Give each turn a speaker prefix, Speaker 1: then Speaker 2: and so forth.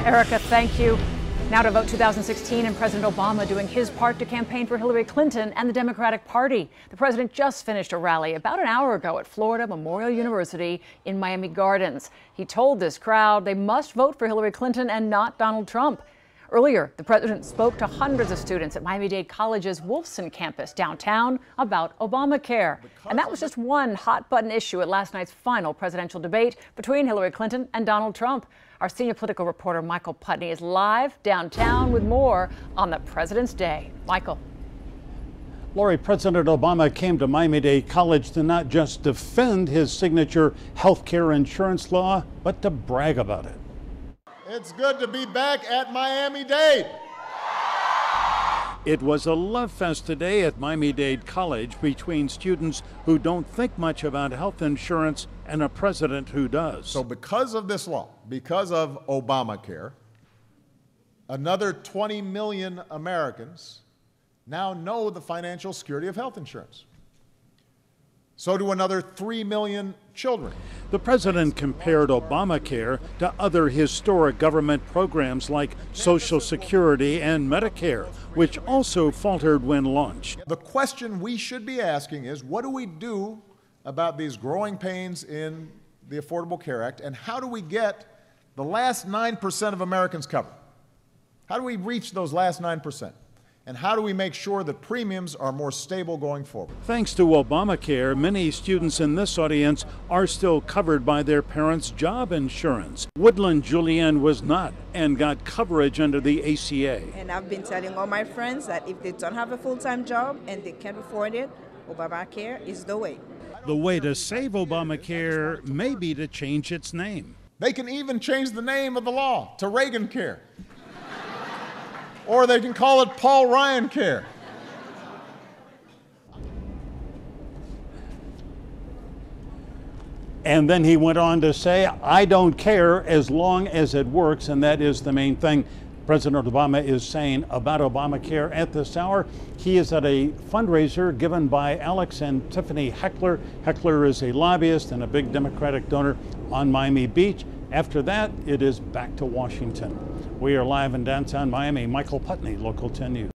Speaker 1: Erica, thank you. Now to vote 2016 and President Obama doing his part to campaign for Hillary Clinton and the Democratic Party. The president just finished a rally about an hour ago at Florida Memorial University in Miami Gardens. He told this crowd they must vote for Hillary Clinton and not Donald Trump. Earlier, the president spoke to hundreds of students at Miami-Dade College's Wolfson campus downtown about Obamacare. And that was just one hot-button issue at last night's final presidential debate between Hillary Clinton and Donald Trump. Our senior political reporter Michael Putney is live downtown with more on the President's Day. Michael.
Speaker 2: Lori, President Obama came to Miami-Dade College to not just defend his signature health care insurance law, but to brag about it.
Speaker 3: It's good to be back at Miami-Dade.
Speaker 2: It was a love fest today at Miami-Dade College between students who don't think much about health insurance and a president who does.
Speaker 3: So because of this law, because of Obamacare, another 20 million Americans now know the financial security of health insurance. So do another 3 million children.
Speaker 2: The president compared Obamacare to other historic government programs like Social Security and Medicare, which also faltered when launched.
Speaker 3: The question we should be asking is, what do we do about these growing pains in the Affordable Care Act, and how do we get the last 9% of Americans covered? How do we reach those last 9%? And how do we make sure that premiums are more stable going forward?
Speaker 2: Thanks to Obamacare, many students in this audience are still covered by their parents' job insurance. Woodland Julianne was not and got coverage under the ACA.
Speaker 4: And I've been telling all my friends that if they don't have a full-time job and they can't afford it, Obamacare is the way.
Speaker 2: The way to save Obamacare may be to change its name.
Speaker 3: They can even change the name of the law to Reagan Care. Or they can call it Paul Ryan Care.
Speaker 2: And then he went on to say, I don't care as long as it works, and that is the main thing President Obama is saying about Obamacare at this hour. He is at a fundraiser given by Alex and Tiffany Heckler. Heckler is a lobbyist and a big Democratic donor on Miami Beach. After that, it is back to Washington. We are live in downtown Miami. Michael Putney, Local 10 News.